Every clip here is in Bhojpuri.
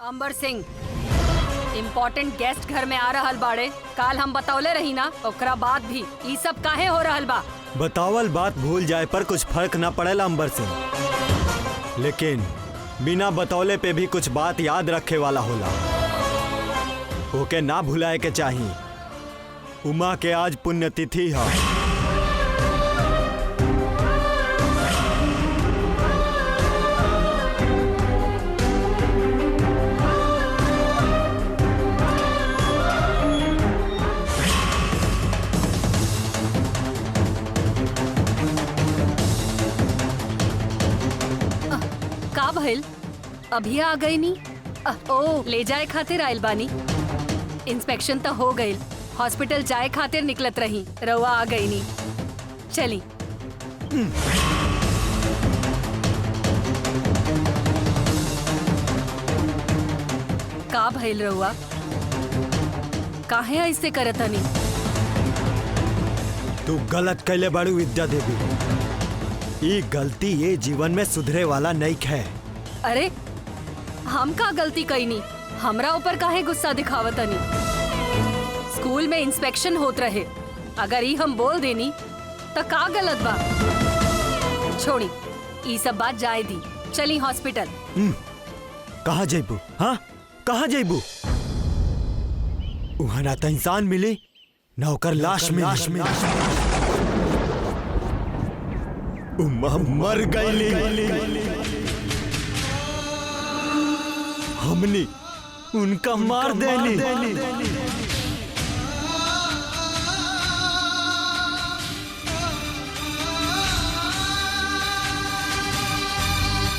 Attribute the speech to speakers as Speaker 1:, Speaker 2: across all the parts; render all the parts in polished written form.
Speaker 1: अंबर सिंह, इम्पोर्टेंट गेस्ट घर में आ रहल बाड़े। काल हम बतौले रही ना, ओकरा बाद भी ई सब काहे हो रहल बा?
Speaker 2: बतावल बात भूल जाए पर कुछ फर्क ना पड़ेला अंबर सिंह, लेकिन बिना बतौले पे भी कुछ बात याद रखे वाला होला। ओके ना भुलाए के चाहिए। उमा के आज पुण्यतिथि है।
Speaker 1: का भइल? अभी आ गई नी? ओ ले जाए खातिर आइल बानी। इंस्पेक्शन तो हो गई, हॉस्पिटल जाए खातिर निकलत रही, रवा आ गई नी। चली। का भइल रवा? काहे ऐसे करतनी?
Speaker 2: तू गलत कैले बाड़ू विद्या देवी। ये गलती ये जीवन में सुधरे वाला नहीं है।
Speaker 1: अरे हम का गलती कईनी? हमरा ऊपर काहे गुस्सा दिखावतनी? स्कूल में इंस्पेक्शन होत रहे, अगर ई हम बोल देनी तो का गलत बा? छोड़ी ई सब बात जाए दी, चली हॉस्पिटल।
Speaker 2: कहाँ जाइबू? हाँ कहाँ जाइबू? वहाँ ना तो इंसान मिली ना ओकर लाश मिली। उमा मर गईली। हमनी उनका मार देनी।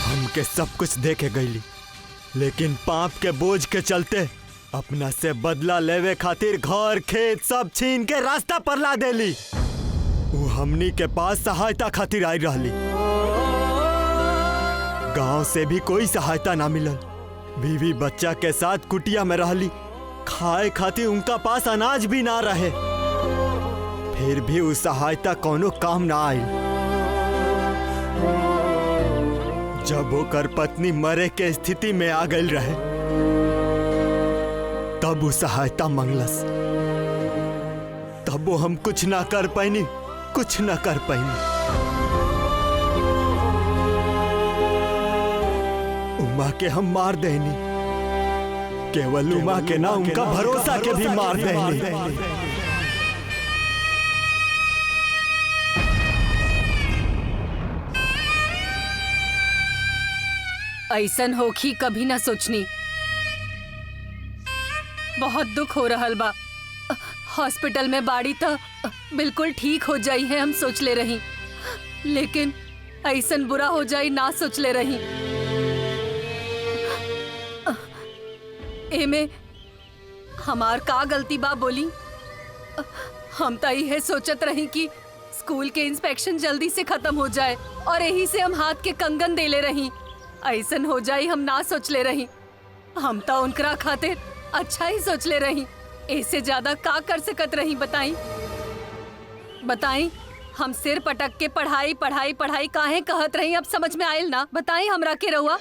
Speaker 2: हमके सब कुछ दे के गईली, लेकिन पाप के बोझ के चलते अपना से बदला लेवे खातिर घर खेत सब छीन के रास्ता पर ला देली। वो हमनी के पास सहायता खातिर आई रहली। गांव से भी कोई सहायता ना मिलल। बीवी बच्चा के साथ कुटिया में रहली, खाए खातिर उनका पास अनाज भी ना रहे। फिर भी उस सहायता कोनो काम ना आई। जब ओकर पत्नी मरे के स्थिति में आ गई रहे, तब वो सहायता मंगलस। तब वो हम कुछ ना कर पाईनी, कुछ ना कर पाईनी। उमा के हम मार देनी, केवल उमा के ना उनका भरोसा के भी मार देनी।
Speaker 1: ऐसन होखी कभी ना सोचनी। बहुत दुख हो रहल बा। हॉस्पिटल में बाड़ी तो बिल्कुल ठीक हो जाई है हम सोच ले रही, लेकिन ऐसन बुरा हो जाई ना सोच ले रही। एमे हमार का गलती बा बोली? हम तो यही सोचत रही कि स्कूल के इंस्पेक्शन जल्दी से खत्म हो जाए और यही से हम हाथ के कंगन दे ले रही। ऐसन हो जाई हम ना सोच ले रही। हम तो उनकरा खातिर अच्छा ही सोच ले रही। ऐसे ज्यादा का कर सकत रही बताई? बताई हम सिर पटक के पढ़ाई पढ़ाई पढ़ाई काहे कहत रही? अब समझ में आयल ना? बताई हमरा के रहुआ।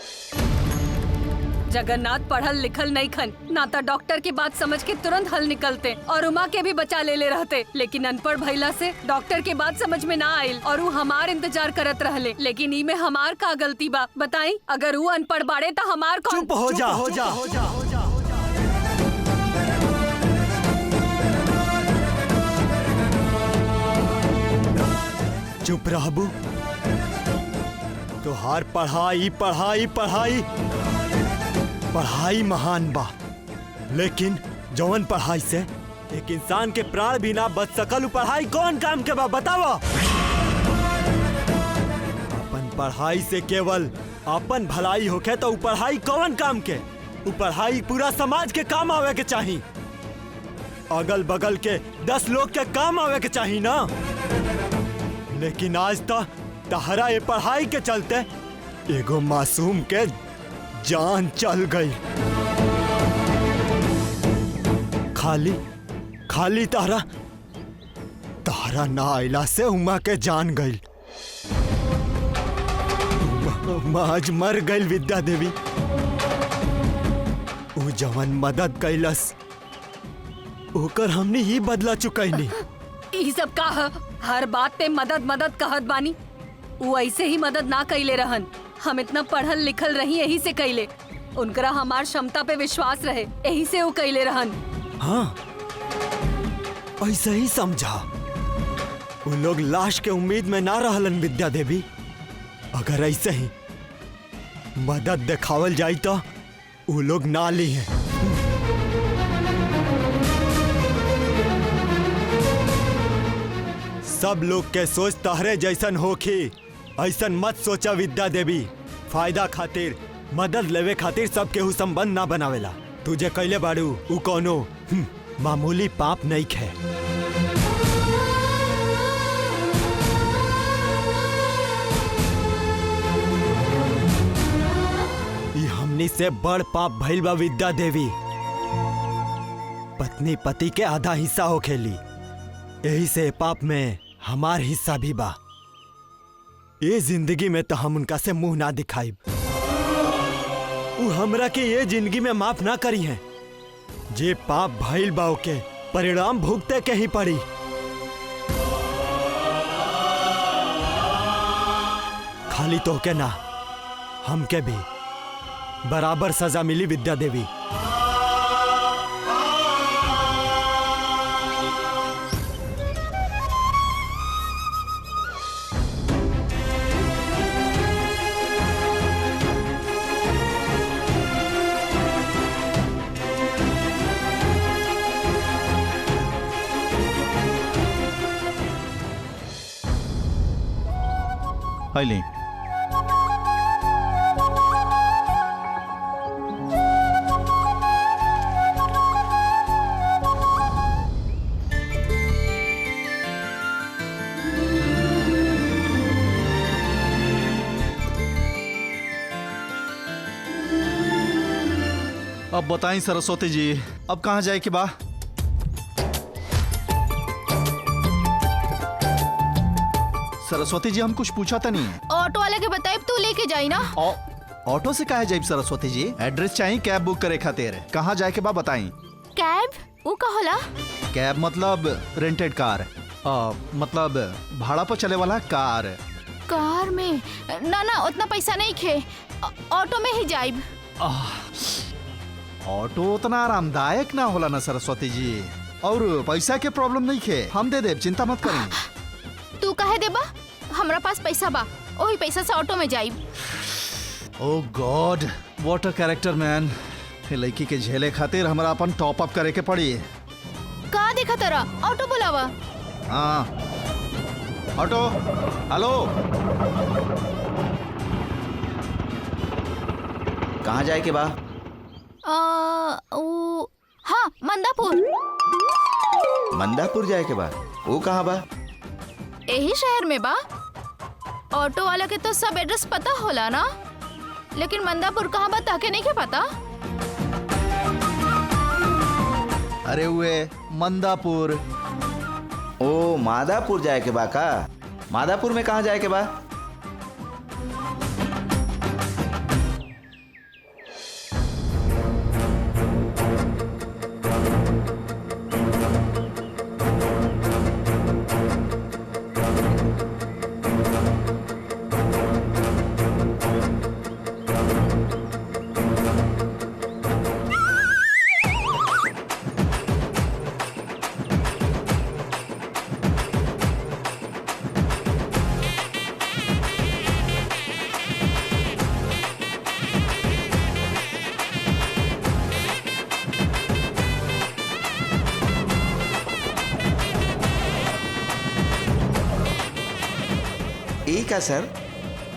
Speaker 1: जगन्नाथ पढ़ल लिखल नहीं खन, ना तो डॉक्टर की बात समझ के तुरंत हल निकलते और उमा के भी बचा ले रहते, लेकिन अनपढ़ भइला से डॉक्टर के बात समझ में ना आयल और वो हमार इंतजार करत रहले। लेकिन ई में हमार का गलती बा बताई? अगर वो अनपढ़ बाड़े तो हमार कौन?
Speaker 2: चुप हो जा, हो जा, हो जा। चुप रहबू? तोहार पढ़ाई पढ़ाई पढ़ाई पढ़ाई महान बा, लेकिन जौन पढ़ाई से एक इंसान के प्राण भी ना बच सकल, पढ़ाई कौन काम के बा बतावा? अपन पढ़ाई से केवल अपन भलाई होके तो पढ़ाई कौन काम के? पढ़ाई पूरा समाज के काम आवे के चाहिए, अगल बगल के 10 लोग के काम आवे के चाहिए ना। लेकिन आज तहरा ये पढ़ाई के चलते एगो मासूम के जान चल गई। खाली तहरा ना आइला से उमा के जान गई। उमा आज मर गई विद्या देवी। ऊ जवन मदद कैलस ओकर हमने ही बदला चुकैनी।
Speaker 1: ई सब का ह? हर बात पे मदद मदद कहत बानी। वो ऐसे ही मदद ना कैले रहन। हम इतना पढ़ल लिखल रही यही से कैले। उनकरा हमार क्षमता पे विश्वास रहे यही से वो कैले रहन।
Speaker 2: हाँ ऐसे ही समझा। वो लोग लाश के उम्मीद में ना रहलन विद्या देवी। अगर ऐसे ही मदद दिखावल जाई तो वो लोग ना ली हैं। सब लोग के सोच तहरे जैसन होखी ऐसन मत सोचा विद्या देवी। फायदा खातिर मदद लेवे खातिर सब केहू संबंध ना बनावेला। तुझे कैले बाड़ू उ कोनो मामूली पाप नहीं खे। ई हमनी से बड़ पाप भइल बा विद्या देवी। पत्नी पति के आधा हिस्सा हो खेली, यही से पाप में हमार हिस्सा भी बा। ये जिंदगी में तो हम उनका से मुंह ना दिखाई। उ हमरा के ये जिंदगी में माफ ना करी है। जे पाप भइल बा के परिणाम भुगते के ही पड़ी। खाली तो के ना हमके भी बराबर सजा मिली विद्या देवी।
Speaker 3: हाइले अब बताएं सरस्वती जी, अब कहाँ जाए के बा? सरस्वती जी हम कुछ पूछा था नहीं।
Speaker 4: ऑटो वाले के बताए तू लेके जाई ना।
Speaker 3: ऑटो से काहे जाइब सरस्वती जी? एड्रेस चाहिए कैब बुक करे खातिर। कहाँ जाए के बा बताई।
Speaker 4: कैब वो का होला?
Speaker 3: कैब मतलब रेंटेड कार, मतलब भाड़ा पर चले वाला कार।
Speaker 4: कार में ना ना उतना पैसा नहीं खे, ऑटो में ही जाइब।
Speaker 3: ऑटो उतना आरामदायक ना होला ना सरस्वती जी, और पैसा के प्रॉब्लम नहीं खे, हम दे देब, चिंता मत करें।
Speaker 4: तू काहे देबा? हमरा पास पैसा बा, वही पैसा से ऑटो में जाइब।
Speaker 3: ओह God, what a character man. लड़की के झेले खातिर हमरा अपन टॉप अप करे के पड़ी।
Speaker 4: का देखा तरा? ऑटो बुलावा।
Speaker 3: हाँ ऑटो, हेलो।
Speaker 5: कहाँ जाए के बा?
Speaker 4: हाँ मंदापुर।
Speaker 5: मंदापुर जाए के बा? वो कहाँ बा?
Speaker 4: यही शहर में बा। ऑटो वाला के तो सब एड्रेस पता होला ना, लेकिन मंदापुर कहाँ बा ताके नहीं के पता।
Speaker 3: अरे हुए मंदापुर।
Speaker 5: ओ मादापुर जाए के बा का? मादापुर में कहाँ जाए के बा? एक है सर,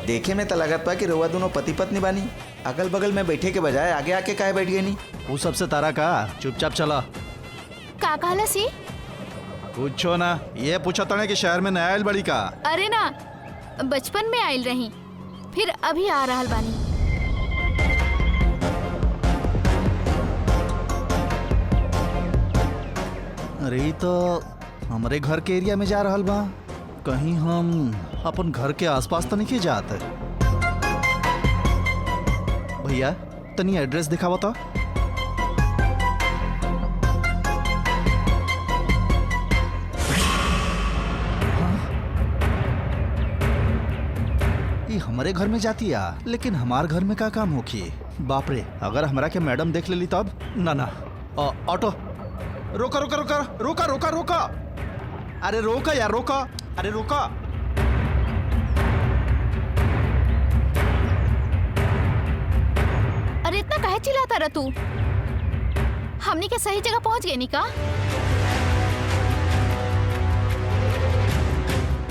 Speaker 5: देखे में तो लगत बा कि रउआ दोनों पति पत्नी बानी। अगल बगल में बैठे के बजाय आगे आके काहे बैठ गए नी?
Speaker 3: वो सबसे तारा का, चुपचाप चला।
Speaker 4: का कहला सी?
Speaker 3: पूछो ना, ये पूछा तने कि शहर में नया आयल बड़ी का?
Speaker 4: अरे ना, बचपन में आयल रही, फिर अभी आ रहल बानी।
Speaker 3: अरे तो हमारे घर के एरिया में जा रहल बा। कहीं हम अपन घर के आसपास तो नहीं जाते। भैया तनी एड्रेस दिखावा तो। हमारे घर में जाती आ, लेकिन हमार घर में का काम होखी? बाप रे, अगर हमरा के मैडम देख लेली तब? ना ना। ऑटो, रोका रोका रोका रोका रोका रोका, अरे रोका यार रोका, अरे रोका।
Speaker 4: अरे इतना काहे चिल्लाता रहा तू? हमनी के सही जगह पहुंच गए नी का?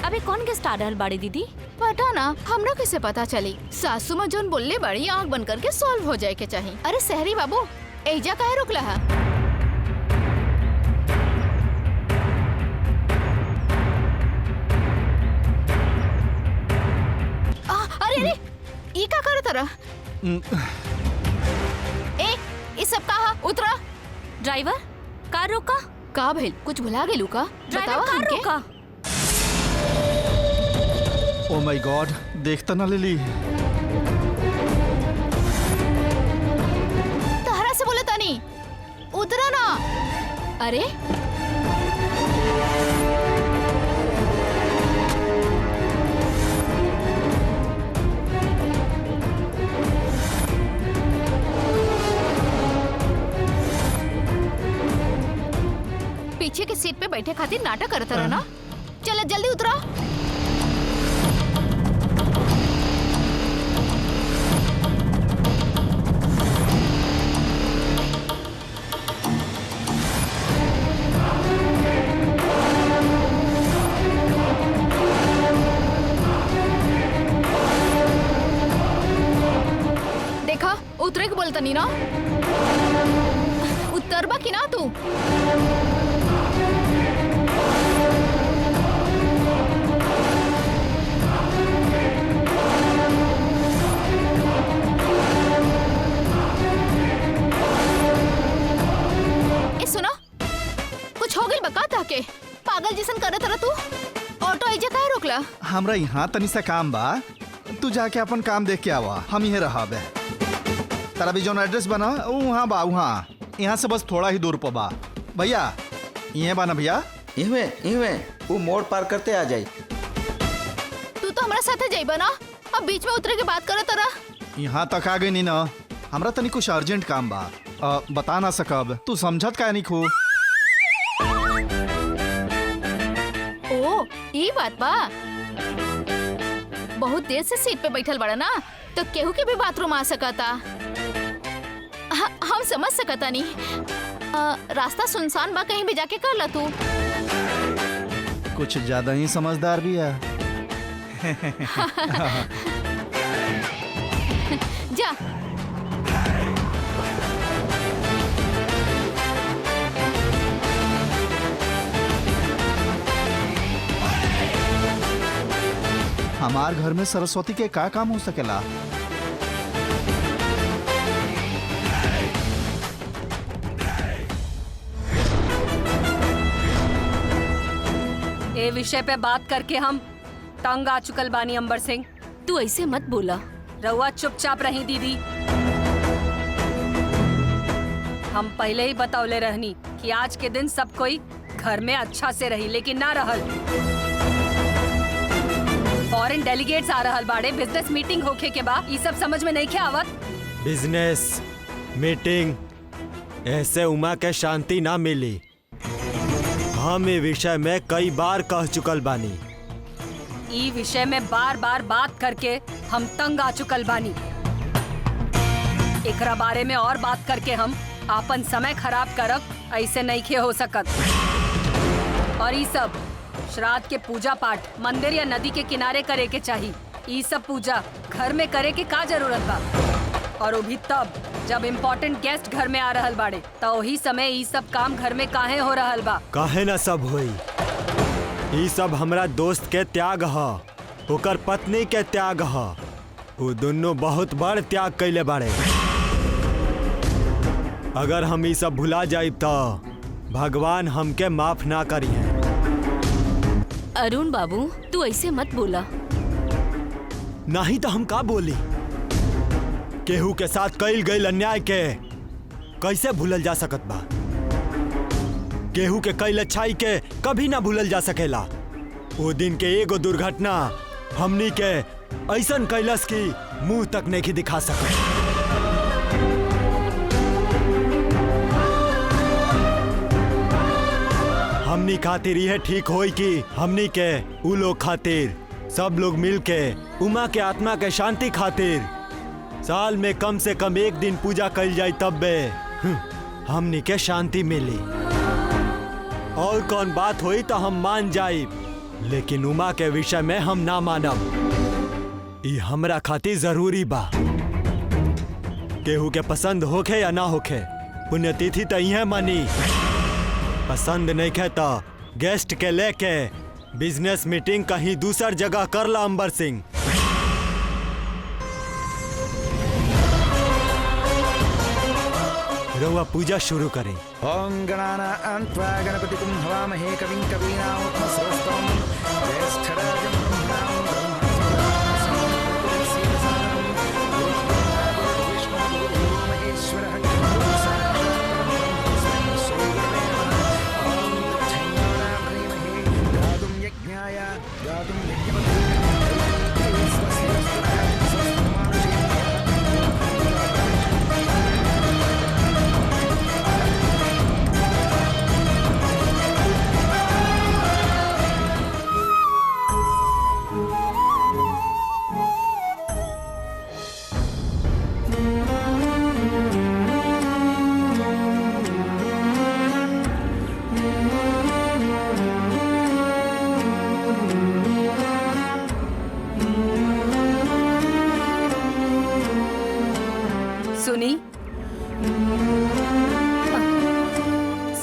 Speaker 6: अबे कौन गेस्ट आ रहल बाड़ी दीदी?
Speaker 4: पता ना, हमरा कैसे पता चली? सासू माँ जोन बोलले बड़ी आंख बंद करके सॉल्व हो जाए के चाहिए। अरे सहरी बाबू, एजा काहे रुकला है? अरे अरे, ई का करत रहा? ए, ई सब कहा? उतरा।
Speaker 6: ड्राइवर कार रोका।
Speaker 4: का भइल? कुछ भुला गेलू का?
Speaker 6: ड्राइवर
Speaker 4: बतावा
Speaker 6: कार
Speaker 4: हमके।
Speaker 6: रोका।
Speaker 3: ओ माय गॉड, देखता ना लिली।
Speaker 4: तहरा से बोले तानी, उतरा ना। अरे पीछे के सीट पे बैठे खातिर नाटक करता रहा ना। चल जल्दी उतरा। देखा, उतरे के बोलता नहीं ना। उतरबा की ना तू? सुना, कुछ हो गई बका ताके? पागल जैसन करत रहा तू। ऑटो एजे काहे रोकला?
Speaker 3: हमरा यहाँ तनी सा काम बा, तू जाके अपन काम देख के आवा, हम यहीं रहब। तारा भी जोन एड्रेस बना वहाँ बा, वहाँ यहाँ से बस थोड़ा ही दूर पर बा। भैया ये बा ना भैया?
Speaker 5: इहवे वो मोड़ पार करते आ जाई।
Speaker 4: तू तो हमरा साथे जाइबा ना, अब बीच में उतरे के बात करत रहा।
Speaker 3: यहाँ तक आ गई नी ना, हमरा तनी कुछ अर्जेंट काम बा। बता ना सकब, तू समझत का नहीं खू?
Speaker 4: ओ, ई बात बा। बहुत देर से सीट पे बैठल बड़ा ना, तो केहू के भी बाथरूम आ सकता। हम समझ सकता नहीं। रास्ता सुनसान बा, कहीं भी जाके कर ला तू।
Speaker 3: कुछ ज्यादा ही समझदार भी है।
Speaker 4: जा।
Speaker 3: हमार घर में सरस्वती के का काम हो सकेला?
Speaker 1: ए विषय पे बात करके हम तंग आ चुकल बानी अंबर सिंह।
Speaker 6: तू ऐसे मत बोला।
Speaker 1: रउआ चुपचाप रही दीदी। हम पहले ही बतौले रहनी कि आज के दिन सब कोई घर में अच्छा से रही, लेकिन ना रहल। फॉरेन डेलीगेट्स आ रहल बाड़े, बिजनेस मीटिंग होखे के बा, ई सब समझ में नहीं के आवत।
Speaker 2: बिजनेस मीटिंग ऐसे उमा के शांति ना मिली। हम ये विषय में कई बार कह चुकल बानी।
Speaker 1: ई विषय में बार बार बात करके हम तंग आ चुकल बानी। एकरा बारे में और बात करके हम आपन समय खराब करब, ऐसे नहीं खे हो सकत। और ई सब श्राद्ध के पूजा पाठ मंदिर या नदी के किनारे करे के चाहिए। ई सब पूजा घर में करे के का जरूरत बा? और वो भी तब जब इम्पोर्टेंट गेस्ट घर में आ रहल बाड़े, तो वही समय ई सब काम घर में काहे हो रहल बा?
Speaker 2: काहे ना सब होई। ई सब हमरा दोस्त के त्याग ह, ओकर पत्नी के त्याग ह। वो दोनों बहुत बड़ त्याग कैले बाड़े। अगर हम ई सब भुला जाइब तो भगवान हमके माफ ना करिए।
Speaker 6: अरुण बाबू, तू ऐसे मत बोला।
Speaker 2: नहीं तो हम का बोली? केहू के साथ कईल गईल अन्याय के कैसे भूलल जा सकत बा? केहू के कईल अच्छाई के कभी ना भूलल जा सकेला। वो दिन के एगो दुर्घटना हमनी के ऐसन कैलस की मुंह तक नहीं दिखा सके। हमनी खातिर यह ठीक होई कि हमनी के उ लोग खातिर सब लोग मिल के उमा के आत्मा के शांति खातिर साल में कम से कम एक दिन पूजा कल जाए, तब बे हमनी के शांति मिली। और कौन बात हुई तो हम मान जाए, लेकिन उमा के विषय में हम ना मानब। ये हमरा खातिर जरूरी बा। केहू के पसंद होखे या ना होखे, पुण्यतिथि तो यह मनी। पसंद नहीं खे तो गेस्ट के लेके बिजनेस मीटिंग कहीं दूसर जगह कर ला अंबर सिंह। रउआ पूजा शुरू करें।
Speaker 5: ओम गणानां त्वा गणपतिं हवामहे कविं कवीनामुपमश्रवस्तमं ज्येष्ठराजं ब्रह्मणां ब्रह्मणस्पतिं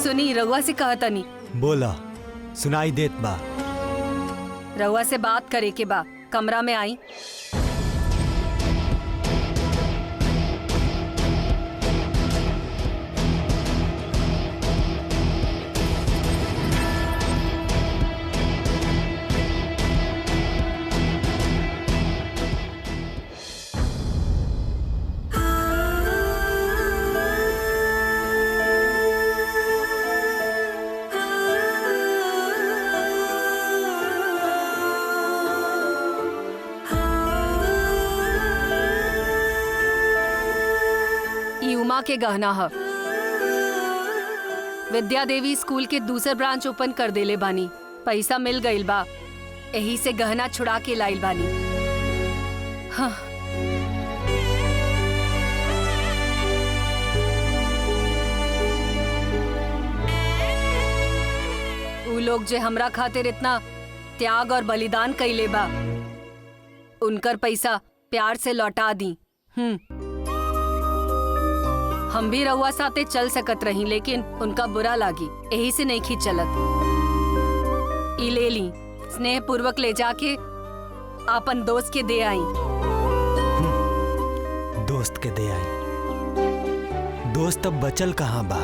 Speaker 1: सुनी रउआ से कहा तनी।
Speaker 2: बोला, सुनाई देत बा।
Speaker 1: रउआ से बात करे के बा, कमरा में आई। उमा के गहना है। विद्या देवी स्कूल के दूसर ब्रांच ओपन कर देले बानी। पैसा मिल गईल बा, यही से गहना छुड़ा के लाइल बानी। हाँ। उ लोग जे हमरा खातिर इतना त्याग और बलिदान कइले बा, उनकर पैसा प्यार से लौटा दी। हम भी रउआ साथे चल सकत रही, लेकिन उनका बुरा लागी, यही से नहीं खी चलत। ई ले ली, स्नेह पूर्वक ले जाके आपन दोस्त के दे आई।
Speaker 2: दोस्त के दे आई? दोस्त अब बचल कहाँ बा?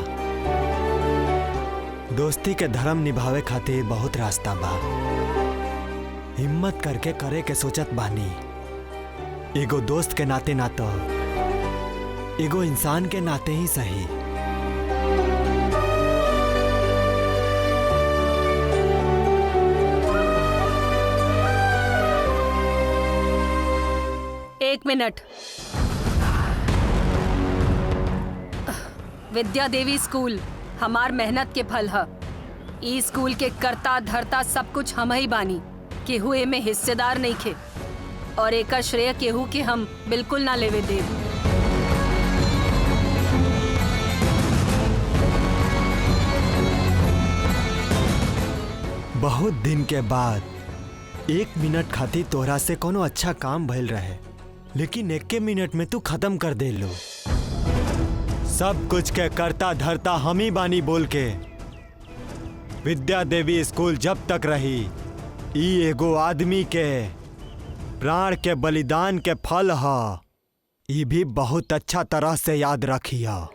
Speaker 2: दोस्ती के धर्म निभावे खातिर बहुत रास्ता बा। हिम्मत करके करे के सोचत बानी। एगो दोस्त के नाते ना तो एगो इंसान के नाते ही सही।
Speaker 1: एक मिनट। विद्या देवी स्कूल हमार मेहनत के फल है। ई स्कूल के कर्ता धर्ता सब कुछ हम ही बानी। केहू ए में हिस्सेदार नहीं खे, और एकर श्रेय केहू के हम बिल्कुल ना लेवे देव।
Speaker 2: बहुत दिन के बाद 1 मिनट खातिर तोहरा से कोनो अच्छा काम भइल रहे, लेकिन 1 मिनट में तू खत्म कर दे लो। सब कुछ के करता धरता हम ही बानी बोल के। विद्या देवी स्कूल जब तक रही, ई एगो आदमी के प्राण के बलिदान के फल ह। ई भी बहुत अच्छा तरह से याद रखिया।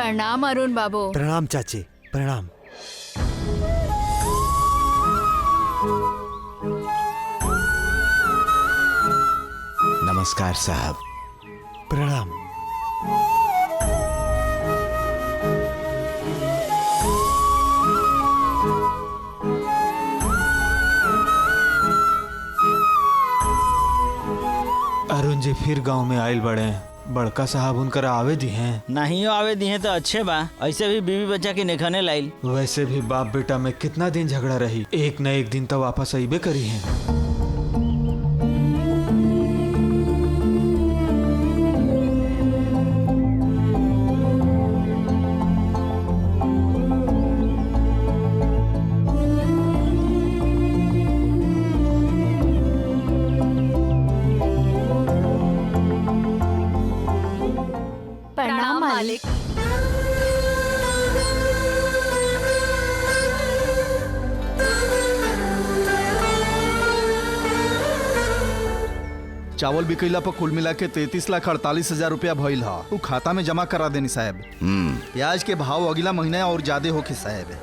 Speaker 4: प्रणाम अरुण बाबू।
Speaker 2: प्रणाम चाची, प्रणाम।
Speaker 5: नमस्कार साहब।
Speaker 2: प्रणाम।
Speaker 7: अरुण जी फिर गांव में आयल बड़े, बड़का साहब उनकर आवे दी हैं।
Speaker 8: नहीं आवे दी हैं तो अच्छे बा, ऐसे भी बीवी बच्चा की निखने लाइल।
Speaker 7: वैसे भी बाप बेटा में कितना दिन झगड़ा रही, एक न एक दिन तो वापस आईबे करी हैं।
Speaker 4: प्रणाम मालिक।
Speaker 3: चावल बिकैला पर कुल मिला के 33,48,000 रुपया भइल हा। उ खाता में जमा करा देनी साहब। प्याज के भाव अगला महीना और ज्यादा होके साहब,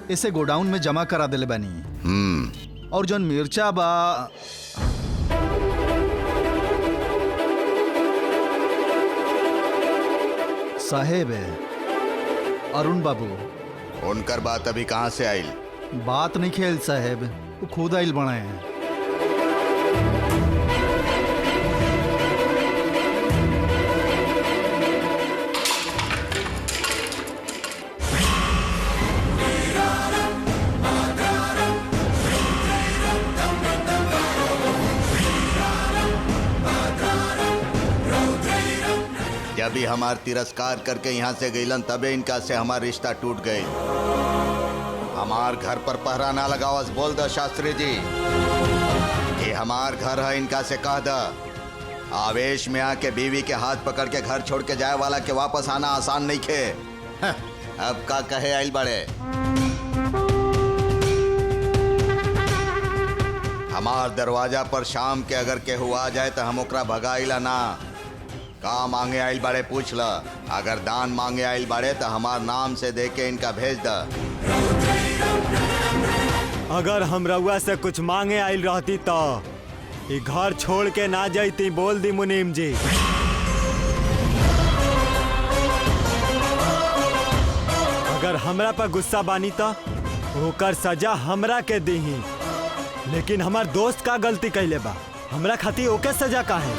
Speaker 3: इसे गोडाउन में जमा करा देले बानी। और जौन मिर्चा बा साहेब, अरुण बाबू
Speaker 9: उनकर बात अभी कहाँ से आइल?
Speaker 3: बात नहीं खेल साहेब, वो खुद आइल बना है।
Speaker 9: जब ही हमार तिरस्कार करके यहाँ से गईलन तबे इनका से हमार रिश्ता टूट गई। हमार घर पर पहरा ना लगावस बोल दो शास्त्री जी। ये हमार घर है, इनका से कह दो। आवेश में आके बीवी के हाथ पकड़ के घर छोड़ के जाए वाला के वापस आना आसान नहीं खे। अब का कहे आइल बड़े। हमार दरवाजा पर शाम के अगर केहू आ जाए तो हम ओकरा भगाइला ना। का मांगे आइल बाड़े पूछ ल। अगर दान मांगे आइल बाड़े तो हमार नाम से दे के इनका भेज द।
Speaker 2: अगर हम रउआ से कुछ मांगे आइल रहती तो ये घर छोड़ के ना जाती, बोल दी मुनीम जी। अगर हमरा पर गुस्सा बानी तो ओकर सजा हमरा के दीही। लेकिन हमार दोस्त का गलती कैले बा, हमरा खातिर ओके सजा का है?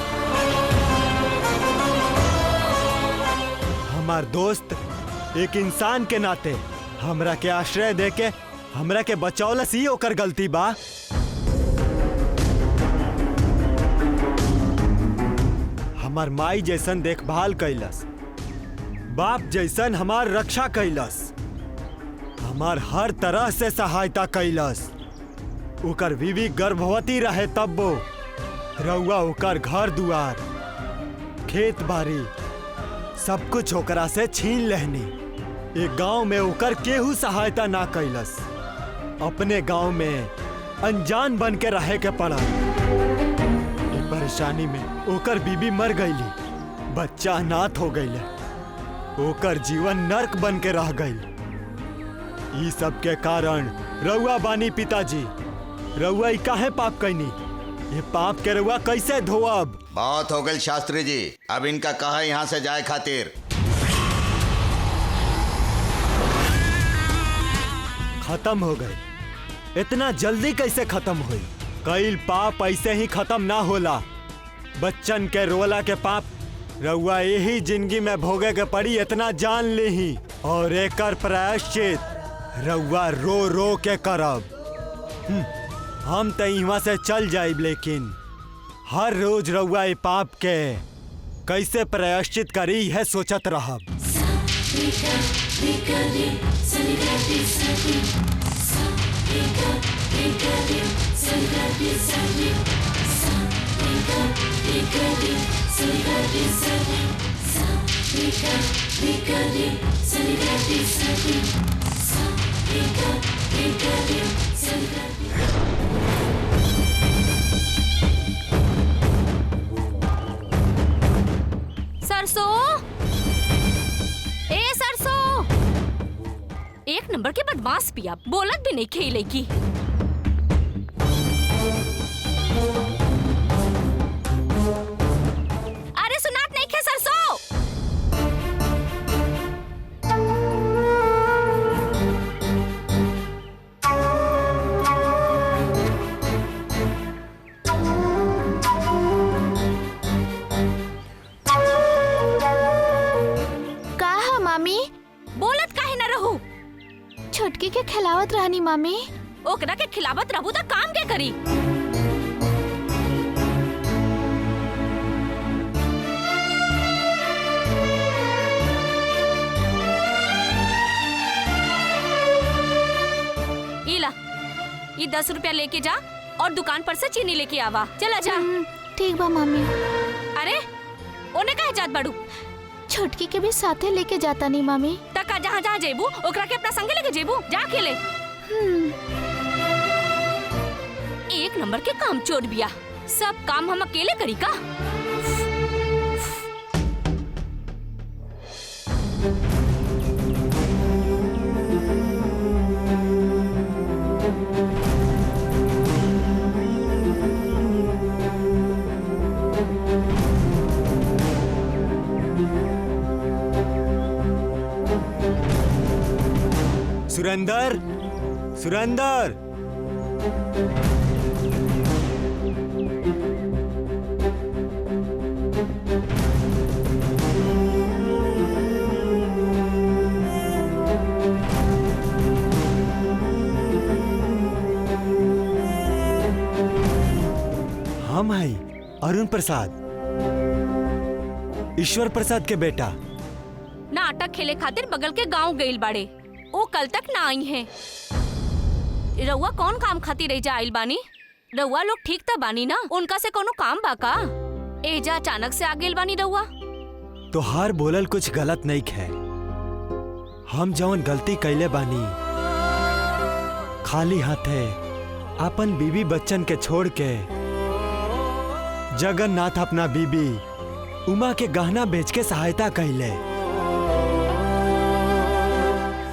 Speaker 2: हमार दोस्त एक इंसान के नाते हमरा के आश्रय दे के हमरा के बचौलस ही ओकर गलती बा। हमार माई जैसन देखभाल कैलस, बाप जैसन हमार रक्षा कैलस, हमार हर तरह से सहायता कैलस। ओकर बीवी गर्भवती रहे तब्बो रउआ ओकर घर दुआर, खेत बाड़ी सब कुछ ओकरा से छीन लेहनी। एक गांव में ओकर केहू सहायता ना कैलस। अपने गांव में अनजान बन के रहे के पड़ा। एक परेशानी में ओकर बीबी मर गईली, बच्चा अनाथ हो गईले, ओकर जीवन नर्क बन के रह गई। ई सब के कारण रउआ बानी पिताजी। रउआ ई काहे पाप कैनी? ये पाप के रउआ कैसे धोअब?
Speaker 9: बहुत हो गई शास्त्री जी, अब इनका कहा यहाँ से जाए खातिर।
Speaker 2: खत्म हो गए। इतना जल्दी कैसे खत्म हुई? कईल पाप ऐसे ही खत्म ना होला। बच्चन के रोला के पाप रउआ यही जिंदगी में भोगे के पड़ी, इतना जान ली। और एकर प्रायश्चित रउआ रो रो के करब। हम तो यहाँ से चल जाइब, लेकिन हर रोज रउआ ए पाप के कैसे प्रायश्चित करी है सोचत रहब।
Speaker 6: सरसों, ए सरसों। नंबर के बदमाश पिया, बोलत भी नहीं खेले की। अरे सुनात नहीं खे सरसों।
Speaker 4: का है मामी?
Speaker 6: बोलत काहे न रहू?
Speaker 4: छोटकी के खिलावत रहनी मामी।
Speaker 6: ओकरा के खिलावत रहू तो काम के करी? इला, ये 10 रुपया लेके जा और दुकान पर से चीनी लेके आवा। चला जा।
Speaker 4: ठीक बा मामी।
Speaker 6: अरे ओने काहे जात बाड़ू?
Speaker 4: छोटकी के भी साथे लेके जाता नहीं मामी।
Speaker 6: तका जहाँ जहाँ जेबू ओकरा के अपना संगे लेके जेबू। जा अकेले। एक नंबर के काम चोर बिया, सब काम हम अकेले करी का?
Speaker 2: सुरेंदर, सुरेंदर, हम हैं अरुण प्रसाद, ईश्वर प्रसाद के बेटा।
Speaker 6: नाटक खेले खातिर बगल के गांव गइल बाड़े, वो कल तक ना आई हैं। रउआ कौन काम खातिर रह जा आइल बानी? रउआ लोग ठीक त बानी ना? उनका से कोनो काम बा का? एजा अचानक से आ गइल बानी रउआ?
Speaker 2: तो हार बोलल कुछ गलत नहीं है। हम जवन गलती कैले बानी, खाली हाथे अपन बीबी बच्चन के छोड़ के जगन्नाथ अपना बीबी उमा के गहना बेच के सहायता कैले,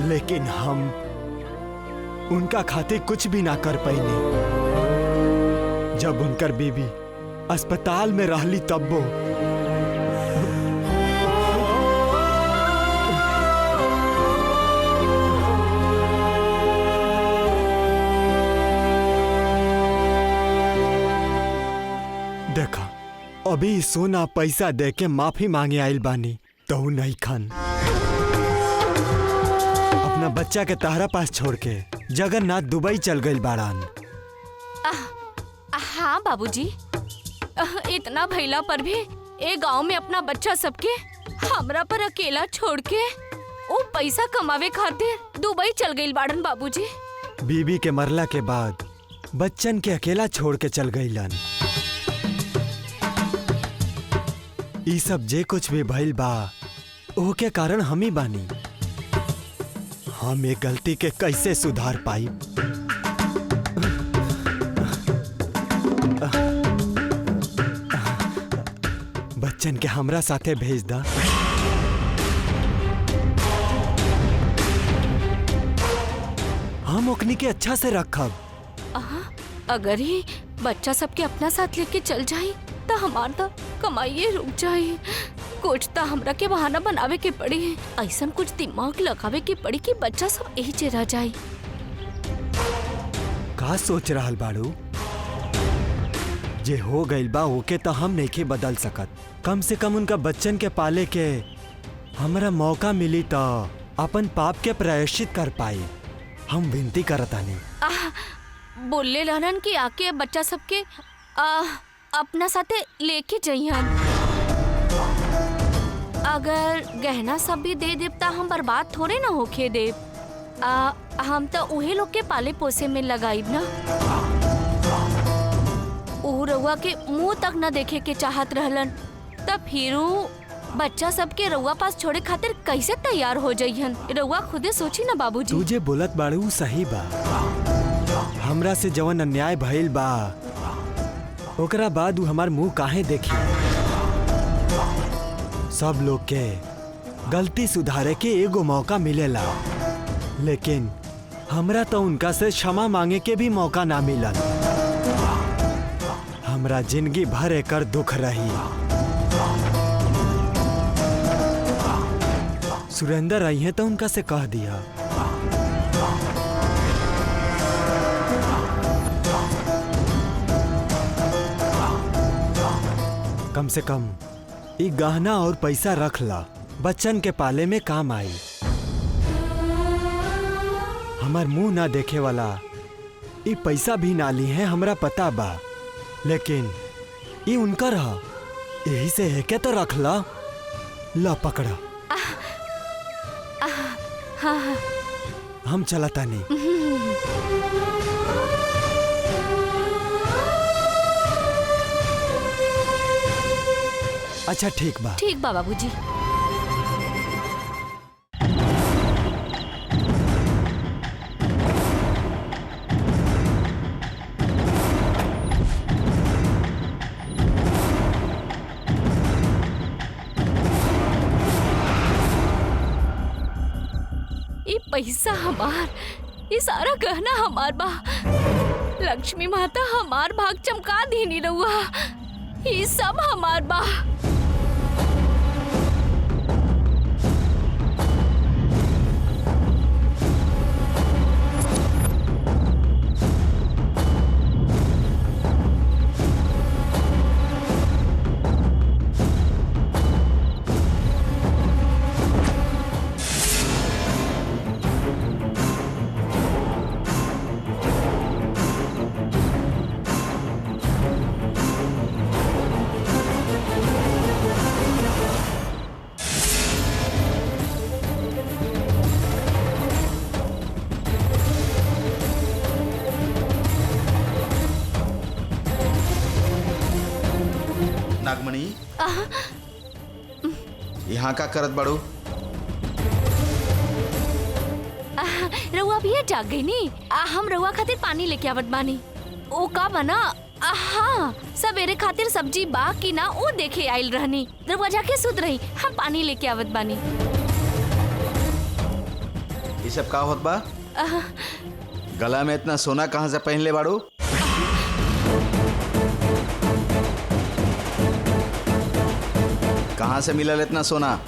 Speaker 2: लेकिन हम उनका खातिर कुछ भी ना कर पाइले। जब उनकर बीबी अस्पताल में रहली तब्बो देखा, अभी सोना पैसा दे के माफी मांगे आइल बानी तो नहीं खान। अपना बच्चा के तहरा पास छोड़ के जगन्नाथ दुबई चल गइल बाड़ान।
Speaker 6: हाँ बाबूजी, इतना भइला पर भी ए गांव में अपना बच्चा सबके हमरा पर अकेला छोड़ के वो पैसा कमावे खातिर दुबई चल गइल बाड़न बाबूजी।
Speaker 2: बीबी के मरला के बाद बच्चन के अकेला छोड़ के चल गइलन। ई सब जे कुछ भी भइल बा ओके कारण हम ही बानी। हम ये गलती के कैसे सुधार पाई? बच्चन के हमरा साथे भेज दा। हम ओकनी के अच्छा से रखब।
Speaker 6: अगर ही बच्चा सबके अपना साथ लेके चल जाई तो हमार तो कमाइए रुक जाई। कुछ तो हमरा के बहाना बनावे के पड़ी, ऐसा कुछ दिमाग लगावे के पड़ी कि बच्चा सब यही चे रह जाई।
Speaker 2: का सोच रहल बाड़ू? जे हो गइल बा ओके तो हम नहीं बदल सकत। कम से कम उनका बच्चन के पाले के हमरा मौका मिली तो अपन पाप के प्रायश्चित कर पाई। हम विनती करतानी।
Speaker 6: बोले रहन कि आके बच्चा सबके अपना साथे लेके जइहन। अगर गहना सब भी दे देव ता हम बर्बाद थोड़े ना होके देव। हम तो उहे लोग के पाले पोसे में लगाइब ना। ऊ रउआ के मुंह तक न देखे के चाहत रहलन, तब फिर बच्चा सबके रउआ पास छोड़े खातिर कैसे तैयार हो जइहन? रउआ खुदे सोची ना बाबूजी।
Speaker 2: तुझे बोलत बाड़ू सही बा। हमरा से जवन अन्याय भइल बा ओकरा बाद ऊ हमार मुंह काहे देखी? सब लोग के गलती सुधारे के एगो मौका मिलेला, लेकिन हमरा तो उनका से क्षमा मांगे के भी मौका ना मिलल। हमरा जिंदगी भर एकर दुख रही। सुरेंद्र आई है तो उनका से कह दिया। कम से कम ई गहना और पैसा रख ला, बच्चन के पाले में काम आई। हमार मुंह ना देखे वाला ई पैसा भी ना ली है, हमरा पता बा, लेकिन ई उनकर ह, यही से है के तो रख ला। ला पकड़ा।
Speaker 6: हाँ।
Speaker 2: हम चलता नहीं। अच्छा ठीक बा।
Speaker 6: ठीक बा बाबूजी। ये पैसा हमार, ये सारा गहना हमार बा। लक्ष्मी माता हमार भाग चमका देनी रहुआ। ये सब हमार बा।
Speaker 5: नागमणि, यहाँ का करत बड़ू?
Speaker 6: रउआ भी जाग गई नी। हम रउआ खातिर पानी लेके आवत बानी। ओ का बना, हाँ सवेरे खातिर सब्जी बा कि ना वो देखे आइल रहनी। रउआ जाके सुत रही, हम पानी लेके आवत बानी।
Speaker 5: ये सब का होत बा? गला में इतना सोना कहाँ से पहन ले बाड़ू? कहाँ से मिलल इतना सोना?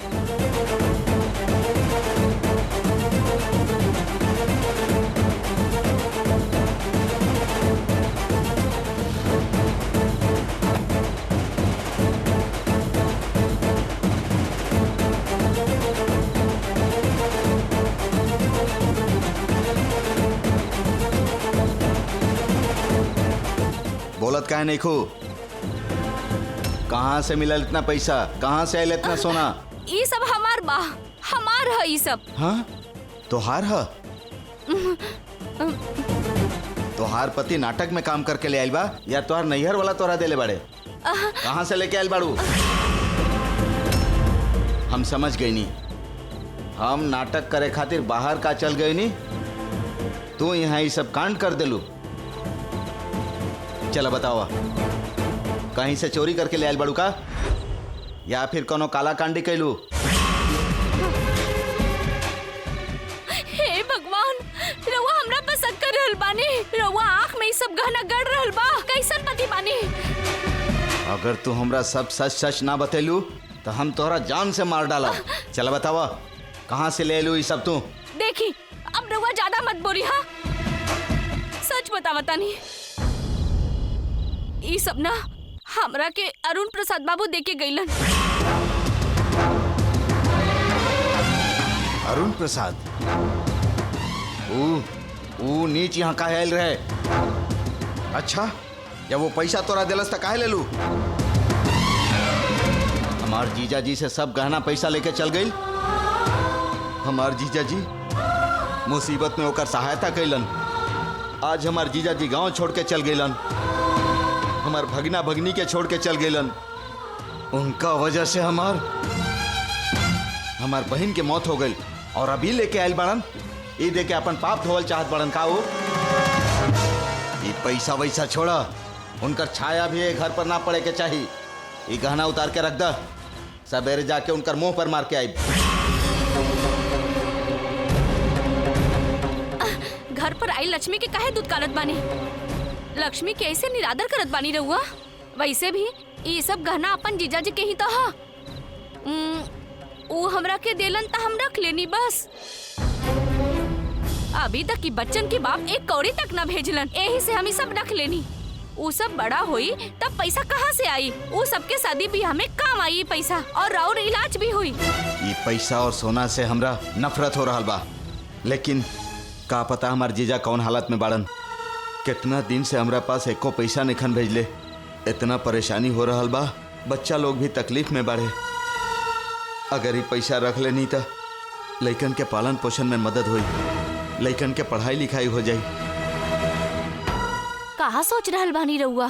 Speaker 5: बोलत काहे नहीं खू? कहाँ से मिलल इतना पैसा? कहाँ से आयल इतना सोना?
Speaker 6: ये सब हमार बा, हमार है ये सब।
Speaker 5: हाँ? तोहार है? तोहार पति नाटक में काम करके ले आयल बा या तोहार नैहर वाला तोरा देले बाड़े? कहाँ से लेके आयल बाड़ू? हम समझ गई नी। हम नाटक करे खातिर बाहर का चल गई नी, तू यहाँ ये सब कांड कर देलू। चला बतावा, कहीं से चोरी करके ले आयल बाड़ू का या फिर कोनो काला कांडी कैलू?
Speaker 6: हे भगवान, रउआ हमरा पसंद कर रहल बानी। रउआ आँख में ये सब गहना गड़ रहल बा। कैसन पति बानी?
Speaker 5: अगर तू हमरा सब सच सच ना बतेलू तो हम तोहरा जान से मार डाला। चला बतावा, कहाँ से ले लू ये सब तू?
Speaker 6: देखी, अब रउआ ज्यादा मत बोली। हाँ सच बतावा तानी, ये सब ना हमरा के अरुण प्रसाद बाबू देके गईलन।
Speaker 5: अरुण प्रसाद? ऊ नीच यहाँ काहे आयल रहे? अच्छा, जब वो पैसा तोरा दिलस त काहे ले लू? हमार जीजा जी से सब गहना पैसा लेके चल गई। हमार जीजा जी मुसीबत में होकर सहायता कैलन। आज हमार जीजा जी गांव छोड़ के चल गईलन, हमार भगना भगनी के छोड़ के चल गईलन। उनका वजह से हमार बहन के मौत हो गई और अभी लेके आयल बड़न। ये देके अपन पाप धोवल चाहत बड़न का? वो ये पैसा वैसा छोड़ा, उनकर छाया भी घर पर ना पड़े के चाहिए। ये गहना उतार के रख द, सवेरे जाके उनकर मुंह पर मार के आई।
Speaker 6: घर पर आई लक्ष्मी के काहे दूध कालत बानी? लक्ष्मी के ऐसे निरादर करत बानी रहुआ? वैसे भी ये सब गहना अपन जीजाजी के ही तो हा। वो हमरा के देलन त हम रख लेनी बस। अभी तक की बच्चन के बाप एक कौड़ी तक न भेजलन, यही से हम सब रख लेनी। वो सब बड़ा हुई तब पैसा कहाँ से आई? वो सबके शादी भी हमें काम आई पैसा, और और इलाज भी हुई।
Speaker 5: ये पैसा और सोना से हमरा नफरत हो रहा बा, लेकिन का पता हमार जीजा कौन हालत में बाड़न। कितना दिन से हमरा पास एको पैसा निखन भेजले। इतना परेशानी हो रहा बा, बच्चा लोग भी तकलीफ में बाड़े। अगर ये पैसा रख लेनी तो लइकन के पालन पोषण में मदद हुई, लइकन के पढ़ाई लिखाई हो जाई।
Speaker 6: कहा सोच रहल बानी रहुआ?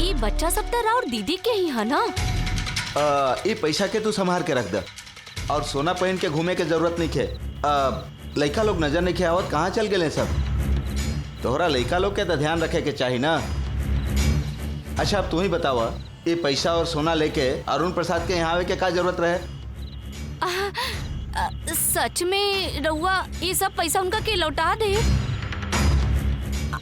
Speaker 6: ये बच्चा सब तो और दीदी के ही है ना?
Speaker 5: ये पैसा के तू संभाल के रख द, और सोना पहन के घूमे के जरूरत नहीं है। लइका लोग नजर नहीं आवत, कहाँ चल गए सब? तोहरा लइका लोग के तो ध्यान रखे के चाहिए ना। अच्छा अब तू ही बतावा, ये पैसा और सोना लेके अरुण प्रसाद के यहाँ आवे के का जरूरत रहे?
Speaker 6: सच में रहुआ ये सब पैसा उनका के लौटा दे?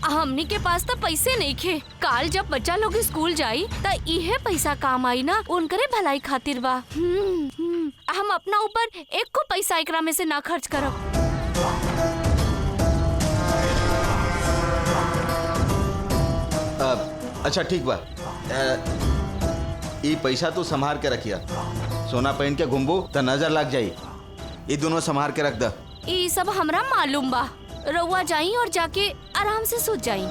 Speaker 6: हमनी के पास तो पैसे नहीं खे। काल जब बच्चा लोग स्कूल जाई तो इहे पैसा काम आई ना, उनकरे भलाई खातिर बा। हम अपना ऊपर एक को पैसा एकरा में से ना खर्च करब।
Speaker 5: अच्छा ठीक बा, ये पैसा तू संभाल के रखिया। सोना पहन के घूमबू तो नजर लग जाई। ये दोनों संभाल के रख द।
Speaker 6: ये सब हमरा मालूम बा। रउआ जाई और जाके आराम से सो जाई।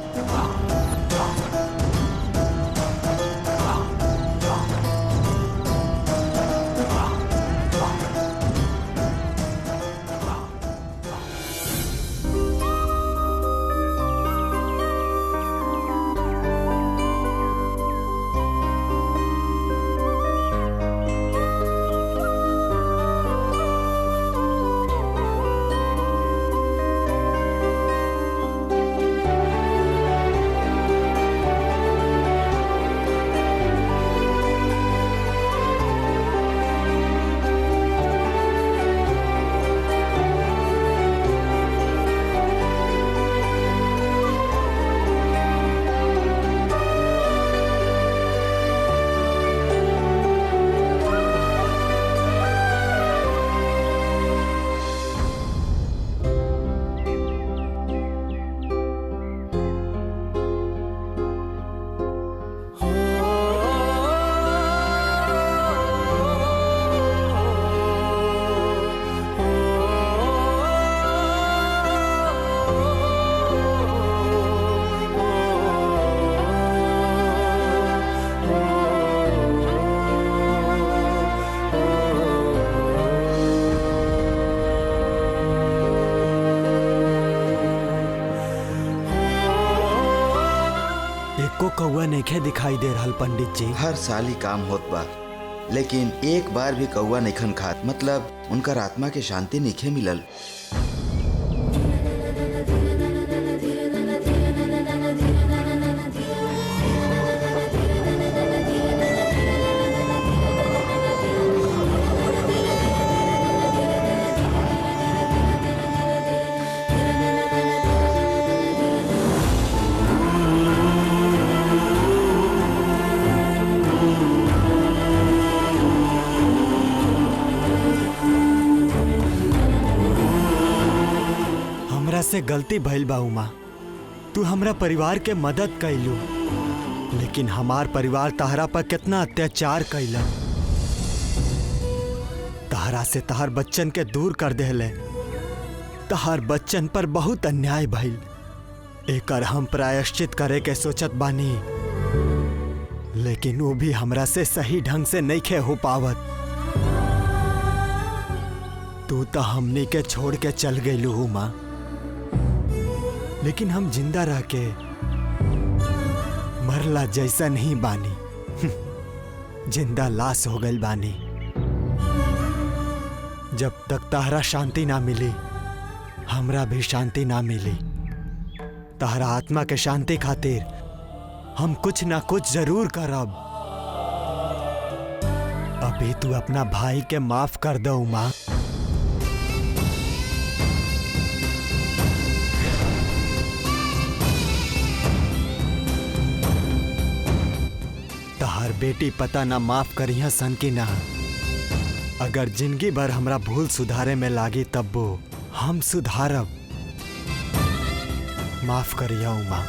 Speaker 2: एको कौआ नइखे दिखाई दे रहल पंडित जी।
Speaker 5: हर साल ही काम होत बा, लेकिन एक बार भी कौआ निखन खात, मतलब उनकर आत्मा के शांति निखे मिलल।
Speaker 2: से गलती भइल बा उमा। तू हमरा परिवार के मदद कैलू, लेकिन हमार परिवार तहरा पर कितना अत्याचार कैला। तहरा से तहार बच्चन के दूर कर देले। तहार बच्चन पर बहुत अन्याय भइल। एकर हम प्रायश्चित करे के सोचत बानी, लेकिन वो भी हमरा से सही ढंग से नइखे हो पावत। तू तो हमनी के छोड़ के चल गइलू उमा, लेकिन हम जिंदा रह के मरला जैसा नहीं बानी। जिंदा लाश हो गई बानी। जब तक तहरा शांति ना मिली, हमरा भी शांति ना मिली। तहरा आत्मा के शांति खातिर हम कुछ ना कुछ जरूर करब। अभी तू अपना भाई के माफ कर दो उमा। बेटी पता ना माफ करिया सन की ना। अगर जिंदगी भर हमरा भूल सुधारे में लागी तब वो हम सुधारब। माफ करिया उमा।